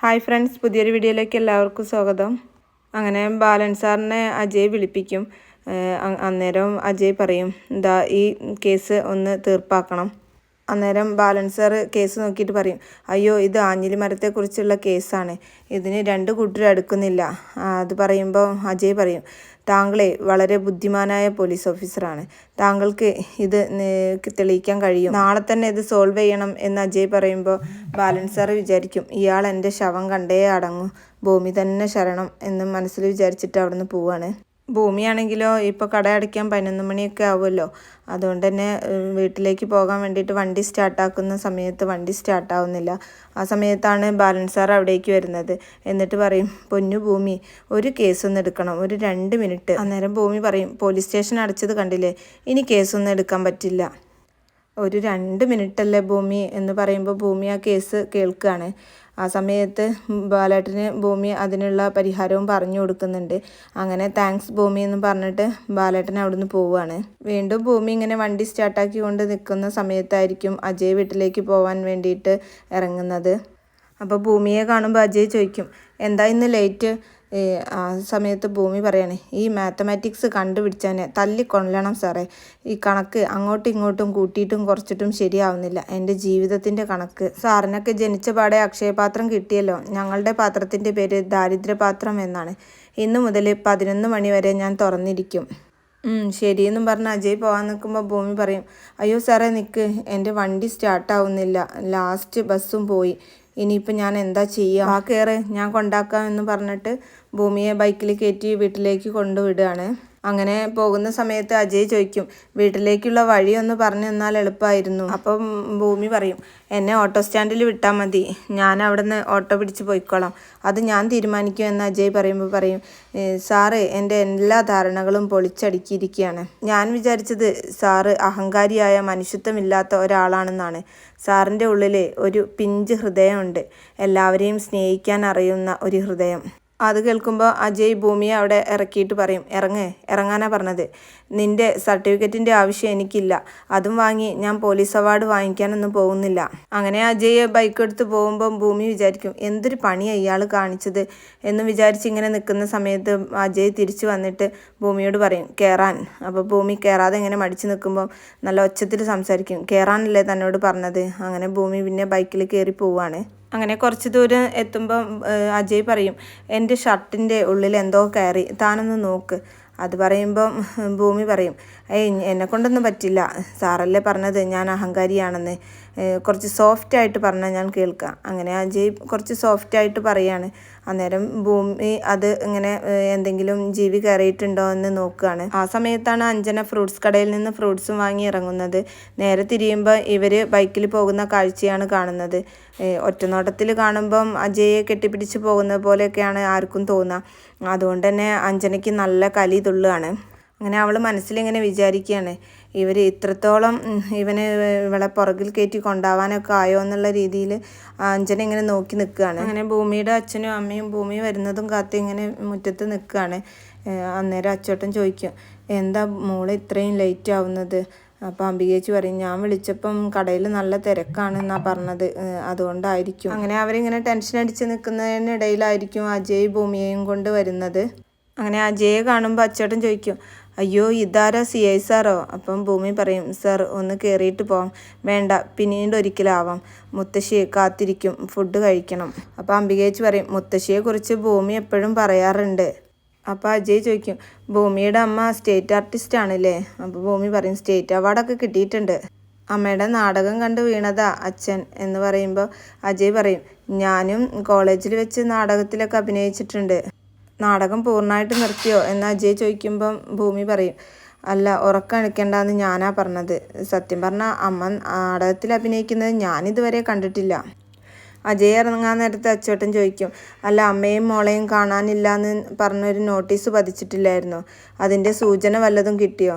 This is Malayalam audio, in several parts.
ഹായ് ഫ്രണ്ട്സ്, പുതിയൊരു വീഡിയോയിലേക്ക് എല്ലാവർക്കും സ്വാഗതം. അങ്ങനെ ബാലൻ സാറിനെ അജയ് വിളിപ്പിക്കും. അന്നേരം അജയ് പറയും, എന്താ ഈ കേസ് ഒന്ന് തീർപ്പാക്കണം. അന്നേരം ബാലൻ സാർ കേസ് നോക്കിയിട്ട് പറയും, അയ്യോ ഇത് ആഞ്ഞിലി മരത്തെക്കുറിച്ചുള്ള കേസാണ്, ഇതിന് രണ്ട് കൂട്ടരും അടുക്കുന്നില്ല. അത് പറയുമ്പോൾ അജയ് പറയും, താങ്കളെ വളരെ ബുദ്ധിമാനായ പോലീസ് ഓഫീസറാണ്, താങ്കൾക്ക് ഇത് തെളിയിക്കാൻ കഴിയും, നാളെ തന്നെ ഇത് സോൾവ് ചെയ്യണം എന്ന് അജയ് പറയുമ്പോൾ ബാലൻ സാർ വിചാരിക്കും, ഇയാൾ എൻ്റെ ശവം കണ്ടേ അടങ്ങും, ഭൂമി തന്നെ ശരണം എന്ന് മനസ്സിൽ വിചാരിച്ചിട്ട് അവിടുന്ന് പോവാണ്. ഭൂമിയാണെങ്കിലോ ഇപ്പോൾ കട അടയ്ക്കാൻ 11 മണിയൊക്കെ ആവുമല്ലോ, അതുകൊണ്ട് തന്നെ വീട്ടിലേക്ക് പോകാൻ വേണ്ടിയിട്ട് വണ്ടി സ്റ്റാർട്ടാക്കുന്ന സമയത്ത് വണ്ടി സ്റ്റാർട്ടാവുന്നില്ല. ആ സമയത്താണ് ബാലൻ സാർ അവിടേക്ക് വരുന്നത്. എന്നിട്ട് പറയും, പൊന്നു ഭൂമി, ഒരു കേസൊന്നും എടുക്കണം, ഒരു 2 മിനിറ്റ്. അന്നേരം ഭൂമി പറയും, പോലീസ് സ്റ്റേഷൻ അടച്ചത് കണ്ടില്ലേ, ഇനി കേസൊന്നും എടുക്കാൻ പറ്റില്ല. ഒരു 2 മിനിറ്റല്ലേ ഭൂമി എന്ന് പറയുമ്പോൾ ഭൂമി ആ കേസ് കേൾക്കുകയാണ്. ആ സമയത്ത് ബാലേട്ടന് ഭൂമി അതിനുള്ള പരിഹാരവും പറഞ്ഞു കൊടുക്കുന്നുണ്ട്. അങ്ങനെ താങ്ക്സ് ഭൂമി എന്ന് പറഞ്ഞിട്ട് ബാലേട്ടൻ അവിടുന്ന് പോവുകയാണ്. വീണ്ടും ഭൂമി ഇങ്ങനെ വണ്ടി സ്റ്റാർട്ടാക്കി കൊണ്ട് നിൽക്കുന്ന സമയത്തായിരിക്കും അജയ് വീട്ടിലേക്ക് പോകാൻ വേണ്ടിയിട്ട് ഇറങ്ങുന്നത്. അപ്പോൾ ഭൂമിയെ കാണുമ്പോൾ അജയ് ചോദിക്കും, എന്താ ഇന്ന് ലേറ്റ്? ആ സമയത്ത് ഭൂമി പറയാണ്, ഈ മാത്തമാറ്റിക്സ് കണ്ടുപിടിച്ചാൽ തല്ലിക്കൊല്ലണം സാറേ, ഈ കണക്ക് അങ്ങോട്ടും ഇങ്ങോട്ടും കൂട്ടിയിട്ടും കുറച്ചിട്ടും ശരിയാവുന്നില്ല, എൻ്റെ ജീവിതത്തിൻ്റെ കണക്ക്. സാറിനൊക്കെ ജനിച്ച പാടെ അക്ഷയപാത്രം കിട്ടിയല്ലോ, ഞങ്ങളുടെ പാത്രത്തിൻ്റെ പേര് ദാരിദ്ര്യപാത്രം എന്നാണ്. ഇന്നു മുതൽ 11 മണി വരെ ഞാൻ തുറന്നിരിക്കും. ശരിയെന്നും പറഞ്ഞ് അജയ് പോകാൻ നിൽക്കുമ്പോൾ ഭൂമി പറയും, അയ്യോ സാറേ നിൽക്ക്, എൻ്റെ വണ്ടി സ്റ്റാർട്ടാവുന്നില്ല, ലാസ്റ്റ് ബസ്സും പോയി, ഇനിയിപ്പോൾ ഞാൻ എന്താ ചെയ്യുക? ആ കയറ്, ഞാൻ കൊണ്ടാക്കാം എന്ന് പറഞ്ഞിട്ട് ഭൂമിയെ ബൈക്കിൽ കയറ്റി വീട്ടിലേക്ക് കൊണ്ടുവിടുകയാണ്. അങ്ങനെ പോകുന്ന സമയത്ത് അജയ് ചോദിക്കും, വീട്ടിലേക്കുള്ള വഴിയൊന്ന് പറഞ്ഞു തന്നാൽ എളുപ്പമായിരുന്നു. അപ്പം ഭൂമി പറയും, എന്നെ ഓട്ടോ സ്റ്റാൻഡിൽ വിട്ടാൽ മതി, ഞാൻ അവിടെ നിന്ന് ഓട്ടോ പിടിച്ച് പോയിക്കോളാം, അത് ഞാൻ തീരുമാനിക്കും എന്ന് അജയ് പറയുമ്പോൾ പറയും, സാറ് എൻ്റെ എല്ലാ ധാരണകളും പൊളിച്ചടുക്കിയിരിക്കുകയാണ്. ഞാൻ വിചാരിച്ചത് സാറ് അഹങ്കാരിയായ മനുഷ്യത്വമില്ലാത്ത ഒരാളാണെന്നാണ്. സാറിൻ്റെ ഉള്ളിൽ ഒരു പിഞ്ച് ഹൃദയമുണ്ട്, എല്ലാവരെയും സ്നേഹിക്കാൻ അറിയുന്ന ഒരു ഹൃദയം. അത് കേൾക്കുമ്പോൾ അജയ് ഭൂമിയെ അവിടെ ഇറക്കിയിട്ട് പറയും, ഇറങ്ങാനാ പറഞ്ഞത്, നിൻ്റെ സർട്ടിഫിക്കറ്റിൻ്റെ ആവശ്യം എനിക്കില്ല, അതും വാങ്ങി ഞാൻ പോലീസ് അവാർഡ് വാങ്ങിക്കാനൊന്നും പോകുന്നില്ല. അങ്ങനെ അജയ് ബൈക്ക് എടുത്ത് പോകുമ്പം ഭൂമി വിചാരിക്കും, എന്തൊരു പണിയാണ് ഇയാൾ കാണിച്ചത് എന്ന് വിചാരിച്ച് ഇങ്ങനെ നിൽക്കുന്ന സമയത്ത് അജയ് തിരിച്ചു വന്നിട്ട് ഭൂമിയോട് പറയും, കയറാൻ. അപ്പോൾ ഭൂമി കയറാതെ ഇങ്ങനെ മടിച്ച് നിൽക്കുമ്പോൾ നല്ല ഒച്ചത്തിൽ സംസാരിക്കും, കയറാനല്ലേ തന്നോട് പറഞ്ഞത്. അങ്ങനെ ഭൂമി പിന്നെ ബൈക്കിൽ കയറി പോവാണ്. അങ്ങനെ കുറച്ച് ദൂരം എത്തുമ്പം അജയ് പറയും, എൻ്റെ ഷർട്ടിൻ്റെ ഉള്ളിൽ എന്തോ കയറി, താനൊന്ന് നോക്ക്. അത് പറയുമ്പം ഭൂമി പറയും, എന്നെക്കൊണ്ടൊന്നും പറ്റില്ല, സാറല്ലേ പറഞ്ഞത് ഞാൻ അഹങ്കാരിയാണെന്ന്, കുറച്ച് സോഫ്റ്റായിട്ട് പറഞ്ഞാൽ ഞാൻ കേൾക്കാം. അങ്ങനെ അജയ് കുറച്ച് സോഫ്റ്റായിട്ട് പറയാണ്. അന്നേരം ഭൂമി അത് ഇങ്ങനെ എന്തെങ്കിലും ജീവി കയറിയിട്ടുണ്ടോ എന്ന് നോക്കുകയാണ്. ആ സമയത്താണ് അഞ്ജന ഫ്രൂട്ട്സ് കടയിൽ നിന്ന് ഫ്രൂട്ട്സും വാങ്ങി ഇറങ്ങുന്നത്. നേരെ തിരിയുമ്പോൾ ഇവർ ബൈക്കിൽ പോകുന്ന കാഴ്ചയാണ് കാണുന്നത്. ഒറ്റനോട്ടത്തിൽ കാണുമ്പം അജയെ കെട്ടിപ്പിടിച്ച് പോകുന്നത് പോലെയൊക്കെയാണ് ആർക്കും തോന്നുക. അതുകൊണ്ട് തന്നെ അഞ്ജനയ്ക്ക് നല്ല കലി തുള്ളുകയാണ്. അങ്ങനെ അവൾ മനസ്സിലിങ്ങനെ വിചാരിക്കുകയാണ്, ഇവർ ഇത്രത്തോളം ഇവളെ പുറകിൽ കയറ്റി കൊണ്ടുപോകാനൊക്കെ ആയോ എന്നുള്ള രീതിയിൽ അഞ്ജന ഇങ്ങനെ നോക്കി നിൽക്കുകയാണ്. അങ്ങനെ ഭൂമിയുടെ അച്ഛനും അമ്മയും ഭൂമി വരുന്നതും കാത്ത് ഇങ്ങനെ മുറ്റത്ത് നിൽക്കുകയാണ്. അന്നേരം അച്ചോട്ടൻ ചോദിക്കും, എന്താ മോള് ഇത്രയും ലേറ്റ് ആവുന്നത്? അപ്പോൾ അംബികേച്ചി പറയും, ഞാൻ വിളിച്ചപ്പം കടയിൽ നല്ല തിരക്കാണെന്നാണ് പറഞ്ഞത്, അതുകൊണ്ടായിരിക്കും. അങ്ങനെ അവരിങ്ങനെ ടെൻഷൻ അടിച്ച് നിൽക്കുന്നതിനിടയിലായിരിക്കും അജയ് ഭൂമിയെയും കൊണ്ട് വരുന്നത്. അങ്ങനെ അജയെ കാണുമ്പോൾ അച്ചോട്ടൻ ചോദിക്കും, അയ്യോ ഇതാരാ CI സാറോ? അപ്പം ഭൂമി പറയും, സാർ ഒന്ന് കയറിയിട്ട് പോവാം. വേണ്ട, പിന്നീട് ഒരിക്കലാവാം, മുത്തശ്ശിയെ കാത്തിരിക്കും, ഫുഡ് കഴിക്കണം. അപ്പോൾ അംബികേച്ചി പറയും, മുത്തശ്ശിയെക്കുറിച്ച് ഭൂമി എപ്പോഴും പറയാറുണ്ട്. അപ്പോൾ അജയ് ചോദിക്കും, ഭൂമിയുടെ അമ്മ സ്റ്റേറ്റ് ആർട്ടിസ്റ്റ് ആണല്ലേ? അപ്പോൾ ഭൂമി പറയും, സ്റ്റേറ്റ് അവാർഡൊക്കെ കിട്ടിയിട്ടുണ്ട്, അമ്മയുടെ നാടകം കണ്ട് വീണതാ അച്ഛൻ എന്ന് പറയുമ്പോൾ അജയ് പറയും, ഞാനും കോളേജിൽ വെച്ച് നാടകത്തിലൊക്കെ അഭിനയിച്ചിട്ടുണ്ട്. നാടകം പൂർണ്ണമായിട്ട് നിർത്തിയോ എന്ന് അജയ് ചോദിക്കുമ്പം ഭൂമി പറയും, അല്ല, ഉറക്കം എടുക്കേണ്ടെന്ന് ഞാനാ പറഞ്ഞത്. സത്യം പറഞ്ഞാൽ അമ്മ നാടകത്തിൽ അഭിനയിക്കുന്നത് ഞാനിതുവരെ കണ്ടിട്ടില്ല. അജയ് ഇറങ്ങാൻ നേരത്തെ അച്ചോട്ടൻ ചോദിക്കും, അല്ല, അമ്മയും മോളെയും കാണാനില്ല എന്ന് പറഞ്ഞൊരു നോട്ടീസ് പതിച്ചിട്ടില്ലായിരുന്നോ? അതിൻ്റെ സൂചന വല്ലതും കിട്ടിയോ?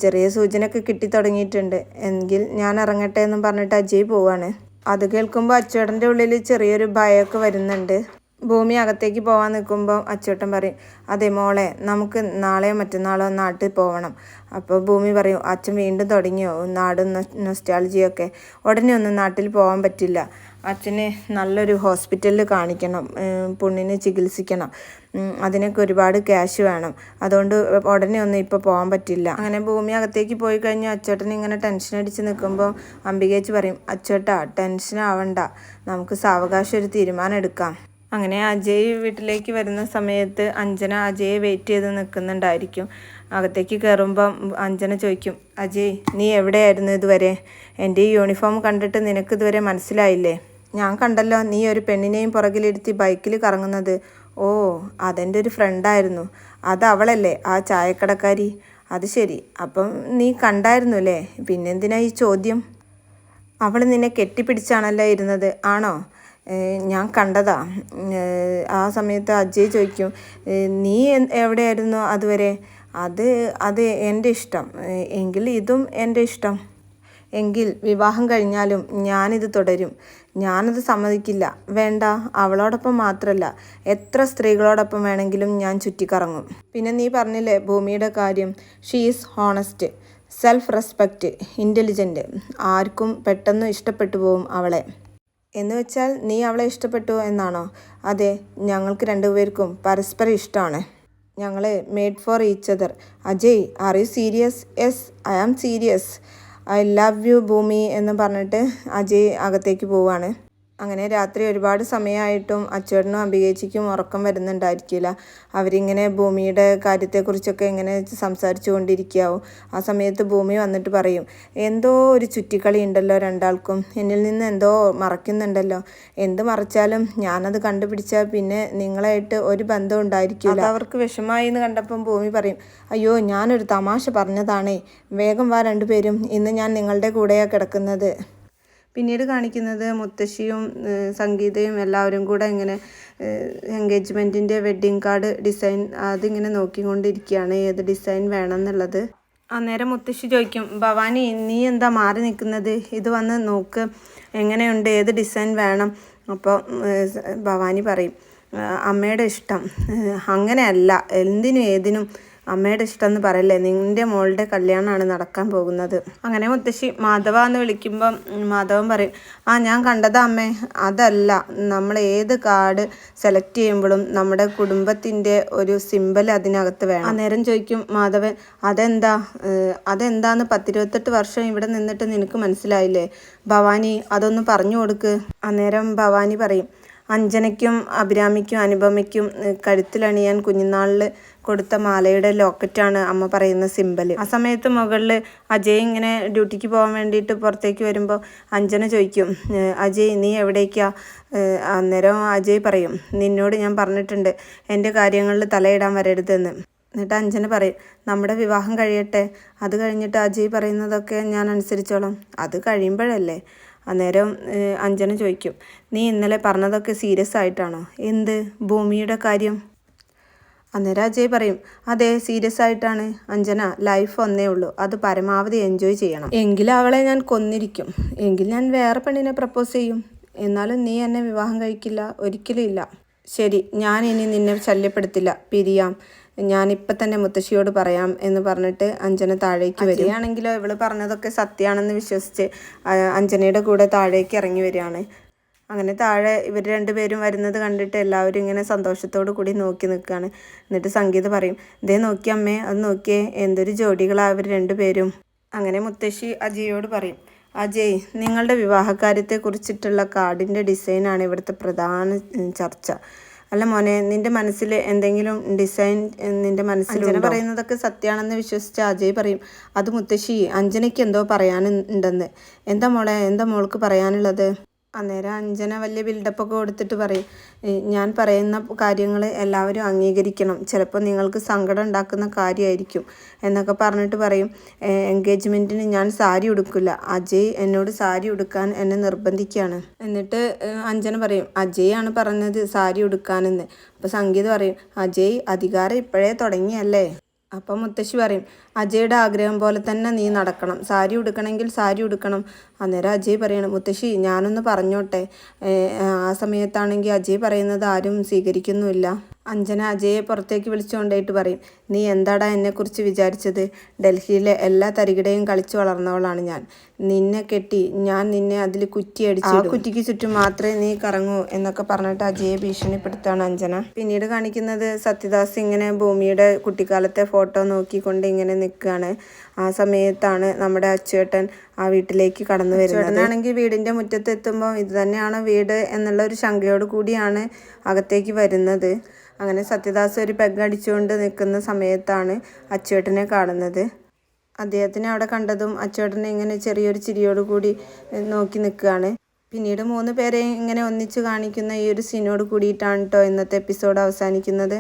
ചെറിയ സൂചനയൊക്കെ കിട്ടി തുടങ്ങിയിട്ടുണ്ട്, എങ്കിൽ ഞാൻ ഇറങ്ങട്ടെ എന്നും പറഞ്ഞിട്ട് അജയ് പോവാണ്. അത് കേൾക്കുമ്പോൾ അച്ചോട്ടൻ്റെ ഉള്ളിൽ ചെറിയൊരു ഭയമൊക്കെ വരുന്നുണ്ട്. ഭൂമി അകത്തേക്ക് പോകാൻ നിൽക്കുമ്പോൾ അച്ചോട്ടൻ പറയും, അതെ മോളെ, നമുക്ക് നാളെയോ മറ്റന്നാളോ നാട്ടിൽ പോകണം. അപ്പോൾ ഭൂമി പറയും, അച്ഛൻ വീണ്ടും തുടങ്ങിയോ നാട് നൊസ്റ്റാൾജിയൊക്കെ? ഉടനെ ഒന്നും നാട്ടിൽ പോകാൻ പറ്റില്ല, അച്ഛനെ നല്ലൊരു ഹോസ്പിറ്റലിൽ കാണിക്കണം, പുണ്ണിനെ ചികിത്സിക്കണം, അതിനൊക്കെ ഒരുപാട് ക്യാഷ് വേണം, അതുകൊണ്ട് ഉടനെ ഒന്നും ഇപ്പോൾ പോകാൻ പറ്റില്ല. അങ്ങനെ ഭൂമി അകത്തേക്ക് പോയി കഴിഞ്ഞാൽ അച്ചേട്ടൻ ഇങ്ങനെ ടെൻഷൻ അടിച്ച് നിൽക്കുമ്പോൾ അംബികേച്ചി പറയും, അച്ചേട്ടാ ടെൻഷൻ ആവണ്ട, നമുക്ക് സാവകാശം ഒരു തീരുമാനം എടുക്കാം. അങ്ങനെ അജയ് വീട്ടിലേക്ക് വരുന്ന സമയത്ത് അഞ്ജന അജയെ വെയിറ്റ് ചെയ്ത് നിൽക്കുന്നുണ്ടായിരിക്കും. അകത്തേക്ക് കയറുമ്പം അഞ്ജന ചോദിക്കും, അജയ് നീ എവിടെയായിരുന്നു ഇതുവരെ? എൻ്റെ ഈ യൂണിഫോം കണ്ടിട്ട് നിനക്ക് ഇതുവരെ മനസ്സിലായില്ലേ? ഞാൻ കണ്ടല്ലോ നീ ഒരു പെണ്ണിനെയും പുറകിലിരുത്തി ബൈക്കിൽ കറങ്ങുന്നത്. ഓ, അതെൻ്റെ ഒരു ഫ്രണ്ടായിരുന്നു. അതവളല്ലേ, ആ ചായക്കടക്കാരി? അത് ശരി, അപ്പം നീ കണ്ടായിരുന്നു അല്ലേ? പിന്നെന്തിനാ ഈ ചോദ്യം? അവൾ നിന്നെ കെട്ടിപ്പിടിച്ചാണല്ലോ ഇരുന്നത്, ആണോ? ഞാൻ കണ്ടതാ. ആ സമയത്ത് അജയ് ചോദിക്കും, നീ എവിടെയായിരുന്നു അതുവരെ? അത് എൻ്റെ ഇഷ്ടം. എങ്കിൽ ഇതും എൻ്റെ ഇഷ്ടം. എങ്കിൽ വിവാഹം കഴിഞ്ഞാലും ഞാനിത് തുടരും. ഞാനത് സമ്മതിക്കില്ല. വേണ്ട, അവളോടൊപ്പം മാത്രമല്ല, എത്ര സ്ത്രീകളോടൊപ്പം വേണമെങ്കിലും ഞാൻ ചുറ്റിക്കറങ്ങും. പിന്നെ നീ പറഞ്ഞില്ലേ ഭൂമിയുടെ കാര്യം, she is honest, self respect, intelligent. ആർക്കും പെട്ടെന്ന് ഇഷ്ടപ്പെട്ടു പോവും അവളെ. എന്ന് വെച്ചാൽ നീ അവളെ ഇഷ്ടപ്പെട്ടു എന്നാണോ? അതെ, ഞങ്ങൾക്ക് രണ്ടുപേർക്കും പരസ്പരം ഇഷ്ടമാണ്. ഞങ്ങൾ made for each other. Ajay, are you serious? Yes, I am serious. I love you Bhoomi എന്ന് പറഞ്ഞിട്ട് അജയ് അകത്തേക്ക് പോവുകയാണ്. അങ്ങനെ രാത്രി ഒരുപാട് സമയമായിട്ടും അച്ചേട്ടനും അംബികേച്ചിക്കും ഉറക്കം വരുന്നുണ്ടായിരിക്കില്ല. അവരിങ്ങനെ ഭൂമിയുടെ കാര്യത്തെക്കുറിച്ചൊക്കെ ഇങ്ങനെ സംസാരിച്ചു കൊണ്ടിരിക്കാവും. ആ സമയത്ത് ഭൂമി വന്നിട്ട് പറയും, എന്തോ ഒരു ചുറ്റിക്കളി ഉണ്ടല്ലോ രണ്ടാൾക്കും, എന്നിൽ നിന്ന് എന്തോ മറയ്ക്കുന്നുണ്ടല്ലോ. എന്ത് മറച്ചാലും ഞാനത് കണ്ടുപിടിച്ചാൽ പിന്നെ നിങ്ങളായിട്ട് ഒരു ബന്ധം ഉണ്ടായിരിക്കില്ല. അത് അവർക്ക് വിഷമായി എന്ന് കണ്ടപ്പം ഭൂമി പറയും, അയ്യോ ഞാനൊരു തമാശ പറഞ്ഞതാണേ, വേഗം വാ രണ്ടുപേരും, ഇന്ന് ഞാൻ നിങ്ങളുടെ കൂടെയാണ് കിടക്കുന്നത്. പിന്നീട് കാണിക്കുന്നത് മുത്തശ്ശിയും സംഗീതയും എല്ലാവരും കൂടെ ഇങ്ങനെ എൻഗേജ്മെൻറ്റിൻ്റെ വെഡ്ഡിങ് കാർഡ് ഡിസൈൻ അതിങ്ങനെ നോക്കിക്കൊണ്ടിരിക്കുകയാണ്, ഏത് ഡിസൈൻ വേണം എന്നുള്ളത്. അന്നേരം മുത്തശ്ശി ചോദിക്കും, ഭവാനി നീ എന്താ മാറി നിൽക്കുന്നത്? ഇത് വന്ന് നോക്ക്, എങ്ങനെയുണ്ട്, ഏത് ഡിസൈൻ വേണം? അപ്പോൾ ഭവാനി പറയും, അമ്മയുടെ ഇഷ്ടം. അങ്ങനെയല്ല, എന്തിനും ഏതിനും അമ്മയുടെ ഇഷ്ടം എന്ന് പറയല്ലേ, നിൻ്റെ മോളുടെ കല്യാണമാണ് നടക്കാൻ പോകുന്നത്. അങ്ങനെ മുത്തശ്ശി മാധവ എന്ന് വിളിക്കുമ്പം മാധവൻ പറയും, ആ ഞാൻ കണ്ടതാ അമ്മേ, അതല്ല, നമ്മൾ ഏത് കാർഡ് സെലക്ട് ചെയ്യുമ്പോഴും നമ്മുടെ കുടുംബത്തിൻ്റെ ഒരു സിമ്പൽ അതിനകത്ത് വേണം. അന്നേരം ചോദിക്കും മാധവൻ, അതെന്താന്ന് 10-28 വർഷം ഇവിടെ നിന്നിട്ട് നിനക്ക് മനസ്സിലായില്ലേ? ഭവാനി അതൊന്ന് പറഞ്ഞു കൊടുക്ക്. അന്നേരം ഭവാനി പറയും, അഞ്ജനയ്ക്കും അഭിരാമിക്കും അനുപമയ്ക്കും കഴുത്തിലണിയാൻ കുഞ്ഞുനാളിൽ കൊടുത്ത മാലയുടെ ലോക്കറ്റാണ് അമ്മ പറയുന്ന സിമ്പൽ. ആ സമയത്ത് മുകളിൽ അജയ് ഇങ്ങനെ ഡ്യൂട്ടിക്ക് പോകാൻ വേണ്ടിയിട്ട് പുറത്തേക്ക് വരുമ്പോൾ അഞ്ജന ചോദിക്കും, അജയ് നീ എവിടേക്കാ? അന്നേരം അജയ് പറയും, നിന്നോട് ഞാൻ പറഞ്ഞിട്ടുണ്ട് എൻ്റെ കാര്യങ്ങളിൽ തലയിടാൻ വരരുതെന്ന്. എന്നിട്ട് അഞ്ജന പറയും, നമ്മുടെ വിവാഹം കഴിയട്ടെ, അത് കഴിഞ്ഞിട്ട് അജയ് പറയുന്നതൊക്കെ ഞാൻ അനുസരിച്ചോളാം. അത് കഴിയുമ്പോഴല്ലേ. അന്നേരം അഞ്ജന ചോദിക്കും, നീ ഇന്നലെ പറഞ്ഞതൊക്കെ സീരിയസ് ആയിട്ടാണോ? എന്ത്, ഭൂമിയുടെ കാര്യം? അന്നേരം അജയ് പറയും, അതെ സീരിയസ് ആയിട്ടാണ് അഞ്ജന, ലൈഫ് ഒന്നേ ഉള്ളൂ, അത് പരമാവധി എൻജോയ് ചെയ്യണം. എങ്കിൽ അവളെ ഞാൻ കൊന്നിരിക്കും, എങ്കിൽ ഞാൻ വേറെ പെണ്ണിനെ പ്രപ്പോസ് ചെയ്യും, എന്നാലും നീ എന്നെ വിവാഹം കഴിക്കില്ല, ഒരിക്കലും ഇല്ല. ശരി, ഞാൻ ഇനി നിന്നെ ശല്യപ്പെടുത്തില്ല, പിരിയാം, ഞാനിപ്പം തന്നെ മുത്തശ്ശിയോട് പറയാം എന്ന് പറഞ്ഞിട്ട് അഞ്ജന താഴേക്ക് വരികയാണെങ്കിലോ ഇവള് പറഞ്ഞതൊക്കെ സത്യമാണെന്ന് വിശ്വസിച്ച് അഞ്ജനയുടെ കൂടെ താഴേക്ക് ഇറങ്ങി വരികയാണ്. അങ്ങനെ താഴെ ഇവർ രണ്ടുപേരും വരുന്നത് കണ്ടിട്ട് എല്ലാവരും ഇങ്ങനെ സന്തോഷത്തോടു കൂടി നോക്കി നിൽക്കുകയാണ്. എന്നിട്ട് സംഗീത പറയും, ദേ നോക്കി അമ്മേ, അത് നോക്കിയേ, എന്തൊരു ജോഡികളാണ് അവർ രണ്ടുപേരും. അങ്ങനെ മുത്തശ്ശി അജയോട് പറയും, അജയ് നിങ്ങളുടെ വിവാഹകാര്യത്തെക്കുറിച്ചിട്ടുള്ള കാർഡിൻ്റെ ഡിസൈനാണ് ഇവിടുത്തെ പ്രധാന ചർച്ച. അല്ല മോനെ, നിൻ്റെ മനസ്സിൽ എന്തെങ്കിലും ഡിസൈൻ നിൻ്റെ മനസ്സിലുണ്ടോ? അഞ്ജന പറയുന്നതൊക്കെ സത്യമാണെന്ന് വിശ്വസിച്ച അജയ് പറയും, അത് മുത്തശ്ശി, അഞ്ജനയ്ക്ക് എന്തോ പറയാനുണ്ടെന്ന്. എന്താ മോളെ, എന്താ മോൾക്ക് പറയാനുള്ളത്? അന്നേരം അഞ്ജന വലിയ ബിൽഡപ്പൊക്കെ കൊടുത്തിട്ട് പറയും, ഞാൻ പറയുന്ന കാര്യങ്ങൾ എല്ലാവരും അംഗീകരിക്കണം, ചിലപ്പോൾ നിങ്ങൾക്ക് സങ്കടം ഉണ്ടാക്കുന്ന കാര്യമായിരിക്കും എന്നൊക്കെ പറഞ്ഞിട്ട് പറയും, എൻഗേജ്മെൻറ്റിന് ഞാൻ സാരി ഉടുക്കില്ല, അജയ് എന്നോട് സാരി ഉടുക്കാൻ എന്നെ നിർബന്ധിക്കുകയാണ്. എന്നിട്ട് അഞ്ജന പറയും, അജയ് ആണ് പറഞ്ഞത് സാരി ഉടുക്കാനെന്ന്. അപ്പോൾ സംഗീത പറയും, അജയ് അധികാരം ഇപ്പോഴേ തുടങ്ങിയല്ലേ. അപ്പം മുത്തശ്ശി പറയും, അജയുടെ ആഗ്രഹം പോലെ തന്നെ നീ നടക്കണം, സാരി ഉടുക്കണമെങ്കിൽ സാരി ഉടുക്കണം. അന്നേരം അജയ് പറയണം, മുത്തശ്ശി ഞാനൊന്ന് പറഞ്ഞോട്ടെ. ആ സമയത്താണെങ്കിൽ അജയ് പറയുന്നത് ആരും സ്വീകരിക്കുന്നുമില്ല. അഞ്ജന അജയെ പുറത്തേക്ക് വിളിച്ചുകൊണ്ടേയിട്ട് പറയും, നീ എന്താടാ എന്നെക്കുറിച്ച് വിചാരിച്ചത്? ഡൽഹിയിലെ എല്ലാ തരികിടയും കളിച്ചു വളർന്നവളാണ് ഞാൻ. നിന്നെ കെട്ടി ഞാൻ നിന്നെ അതിൽ കുറ്റിയടിച്ചു, ആ കുറ്റിക്ക് ചുറ്റും മാത്രമേ നീ കറങ്ങൂ എന്നൊക്കെ പറഞ്ഞിട്ട് അജയെ ഭീഷണിപ്പെടുത്താണ് അഞ്ജന. പിന്നീട് കാണിക്കുന്നത് സത്യദാസ് ഇങ്ങനെ ഭൂമിയുടെ കുട്ടിക്കാലത്തെ ഫോട്ടോ നോക്കിക്കൊണ്ട് ഇങ്ങനെ നിൽക്കുകയാണ്. ആ സമയത്താണ് നമ്മുടെ അച്ചുവേട്ടൻ ആ വീട്ടിലേക്ക് കടന്നു വരുന്നത്. അച്ചുവേട്ടനാണെങ്കിൽ വീടിൻ്റെ മുറ്റത്ത് എത്തുമ്പോൾ ഇത് തന്നെയാണോ വീട് എന്നുള്ള ഒരു ശങ്കയോട് കൂടിയാണ് അകത്തേക്ക് വരുന്നത്. അങ്ങനെ സത്യദാസ് ഒരു പെഗ് അടിച്ചുകൊണ്ട് നിൽക്കുന്ന സമയത്താണ് അച്ചുവേട്ടനെ കാണുന്നത്. അദ്ദേഹത്തിനെ അവിടെ കണ്ടതും അച്ചുവേട്ടനെ ഇങ്ങനെ ചെറിയൊരു ചിരിയോട് കൂടി നോക്കി നിൽക്കുകയാണ്. പിന്നീട് 3 പേരെയും ഇങ്ങനെ ഒന്നിച്ച് കാണിക്കുന്ന ഈ ഒരു സീനോട് കൂടിയിട്ടാണ് കേട്ടോ ഇന്നത്തെ എപ്പിസോഡ് അവസാനിക്കുന്നത്.